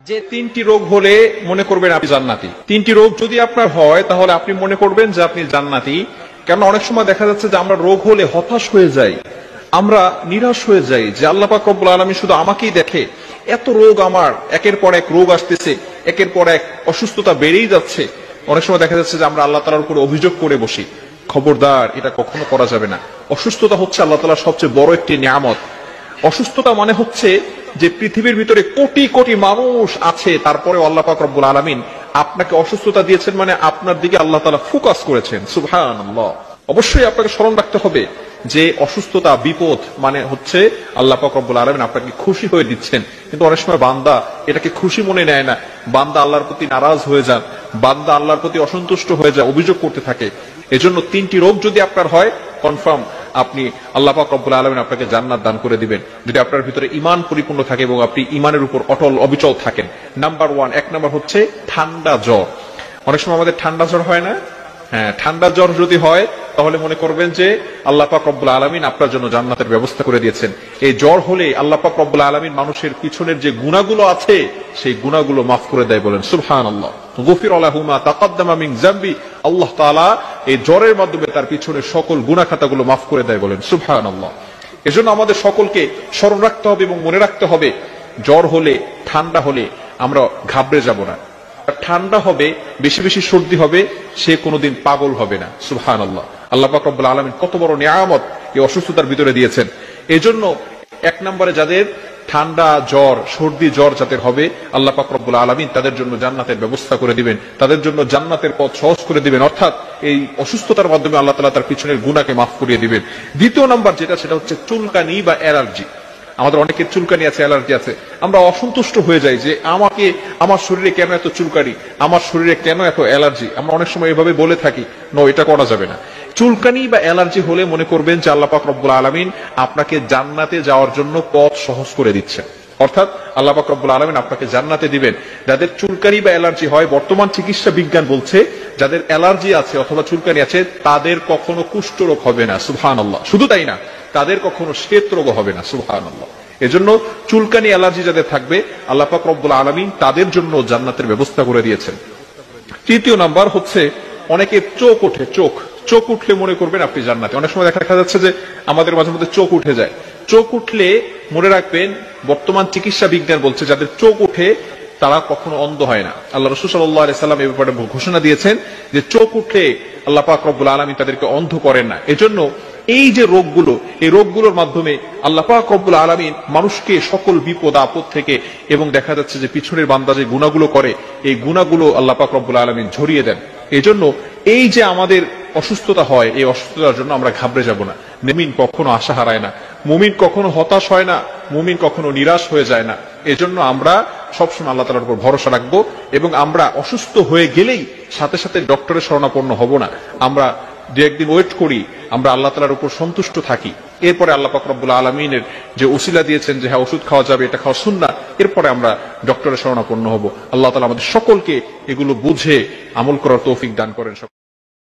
যে তিনটি রোগ হলে মনে করবেন আপনি জান্নাতি। তিনটি রোগ যদি আপনার হয় তাহলে আপনি মনে করবেন যে আপনি জান্নাতি। কারণ অনেক সময় দেখা যাচ্ছে যে আমরা রোগ হলে হতাশ হয়ে যাই, আমরা নিরাশ হয়ে যাই যে আল্লাহ পাক রব্বুল আলামিন শুধু আমাকেই দেখে, এত রোগ আমার, একের পর এক রোগ আসতেছে, একের পর এক অসুস্থতা বেড়েই যাচ্ছে। অনেক সময় দেখা যাচ্ছে যে আমরা আল্লাহ তাআলার উপরে অভিযোগ করে বসি। খবরদার, এটা কখনো করা যাবে না। অসুস্থতা হচ্ছে আল্লাহ তাআলার সবচেয়ে বড় একটি নিয়ামত। অসুস্থতা মানে হচ্ছে যে পৃথিবীর ভিতরে কোটি কোটি মানুষ আছে, তারপরে আল্লাহ পাক রব্বুল আলামিন আপনাকে অসুস্থতা দিয়েছেন, মানে আপনার দিকে আল্লাহ তাআলা ফোকাস করেছেন। সুবহানাল্লাহ। অবশ্যই আপনাকে স্মরণ রাখতে হবে যে অসুস্থতা, বিপদ মানে হচ্ছে আল্লাহ পাক রব্বুল আলামিন আপনাকে খুশি হয়ে দিচ্ছেন। কিন্তু অনেক সময় বান্দা এটাকে খুশি মনে নেয় না, বান্দা আল্লাহর প্রতি নারাজ হয়ে যান, বান্দা আল্লাহর প্রতি অসন্তুষ্ট হয়ে যায়, অভিযোগ করতে থাকে। এজন্য তিনটি রোগ যদি আপনার হয়, কনফার্ম আপনি আল্লাহ পাক রব্বুল আলামিন আপনাকে জান্নাত দান করে দিবেন, যদি আপনার ভিতরে ঈমান পরিপূর্ণ থাকে এবং আপনি ঈমানের উপর অটল অবিচল থাকেন। নাম্বার 1, এক নাম্বার হচ্ছে ঠান্ডা জ্বর। অনেক সময় আমাদের ঠান্ডা জ্বর হয় না? হ্যাঁ, ঠান্ডা জ্বর যদি হয় তাহলে মনে করবেন যে আল্লাহ পাক রব্বুল আলামিন আপনার জন্য জান্নাতের ব্যবস্থা করে দিয়েছেন। এই জ্বর হলে আল্লাহ পাক রব্বুল আলামিন মানুষের পিছনের যে গুনাহগুলো আছে সেই গুনাহগুলো মাফ করে দেয়, বলেন সুবহানাল্লাহ। গফির লাহু মা তাকাদ্দামা মিন যামবি, আল্লাহ তাআলা এই জ্বরের মাধ্যমে তার পিছনের সকল গুনাহ খাতাগুলো মাফ করে দেয়, বলেন সুবহানাল্লাহ। এজন্য আমাদের সকলকে স্মরণ রাখতে হবে এবং মনে রাখতে হবে, জ্বর হলে, ঠান্ডা হলে আমরা ঘাবড়ে যাব না। ঠান্ডা হবে, বেশি বেশি সর্দি হবে, সে কোনোদিন পাগল হবে না। সুবহানাল্লাহ। আল্লাহ পাক রব্বুল আলামিন কত বড় নিয়ামত এই অসুস্থতার ভিতরে দিয়েছেন। এজন্য এক নম্বরে যাদের ঠান্ডা জ্বর, সর্দি জ্বর যাদের হবে, আল্লাহ পাক রব্বুল আলামিন তাদের জন্য জান্নাতের ব্যবস্থা করে দিবেন, তাদের জন্য জান্নাতের পথ সহজ করে দিবেন, অর্থাৎ এই অসুস্থতার মাধ্যমে আল্লাহ তাআলা তার পিছনের গুনাহকে মাফ করিয়ে দিবেন। দ্বিতীয় নাম্বার যেটা, সেটা হচ্ছে চুলকানি বা অ্যালার্জি। আমাদের অনেকের চুলকানি আছে, অ্যালার্জি আছে। আমরা অসন্তুষ্ট হয়ে যাই যে আমার শরীরে কেন এত চুলকানি, আমার শরীরে কেন এত অ্যালার্জি। আমরা অনেক সময় এভাবে বলে থাকি, নো, এটা করা যাবে না। চুলকানি বা অ্যালার্জি হলে মনে করবেন যে আল্লাহ পাক রব্বুল আলামিন আপনাকে জান্নাতে যাওয়ার জন্য পথ সহজ করে দিচ্ছেন, অর্থাৎ আল্লাহ পাক রব্বুল আলামিন আপনাকে জান্নাতে দিবেন। যাদের চুলকানি বা অ্যালার্জি হয়, বর্তমান চিকিৎসা বিজ্ঞান বলছে যাদের অ্যালার্জি আছে অথবা চুলকানি আছে তাদের কখনো কুষ্ঠ রোগ হবে না। সুবহানাল্লাহ। শুধু তাই না, তাদের কখনো শ্বেত রোগ হবে না। সুবহানাল্লাহ। এজন্য চুলকানি, অ্যালার্জি যাদের থাকবে, আল্লাহ পাক রব্বুল আলামিন তাদের জন্য জান্নাতের ব্যবস্থা করে দিয়েছেন। তৃতীয় নাম্বার হচ্ছে অনেকের চোখ ওঠে। চোখ উঠলে মনে করবেন আপনি জান্নাতি। অনেক সময় দেখা যাচ্ছে যে আমাদের মাঝে মধ্যে চোখ উঠে যায়। চোখ উঠলে মনে রাখবেন, বর্তমান চিকিৎসা বিজ্ঞান বলছে যাদের চোখ উঠে তারা কখনো অন্ধ হয় না। আল্লাহ রাসূল সাল্লাল্লাহু আলাইহি সাল্লাম এই ব্যাপারে ঘোষণা দিয়েছেন যে চোখ উঠলে আল্লাহ পাক রব্বুল আলামিন তাদেরকে অন্ধ করেন না। এজন্য এই যে রোগগুলো, এই রোগগুলোর মাধ্যমে আল্লাহ পাক রব্বুল আলামিন মানুষকে সকল বিপদ আপদ থেকে, এবং দেখা যাচ্ছে যে পিছনের বান্দা যে গুনাহগুলো করে এই গুনাহগুলো আল্লাহ পাক রব্বুল আলামিন ঝরিয়ে দেন। এজন্য এই যে আমাদের অসুস্থতা হয়, এই অসুস্থতার জন্য আমরা ঘাবড়ে যাব না। মুমিন কখনো আশা হারায় না, মুমিন কখনো হতাশ হয় না, মুমিন কখনো নিরাশ হয়ে যায় না। এজন্য আমরা সবসময় আল্লাহ তাআলার উপর ভরসা রাখবো এবং আমরা অসুস্থ হয়ে গেলেই সাথে সাথে ডক্টরের শরণাপন্ন হব না। আমরা দু একদিন ওয়েট করি, আমরা আল্লাহ তাআলার উপর সন্তুষ্ট থাকি। এরপরে আল্লাহ পাক রব্বুল আলামিনের যে উসিলা দিয়েছেন যে হ্যাঁ ওষুধ খাওয়া যাবে, এটা খাওয়া সুন্নাহ, এরপরে আমরা ডক্টরের শরণাপন্ন হব। আল্লাহ তাআলা আমাদের সকলকে এগুলো বুঝে আমল করার তৌফিক দান করেন।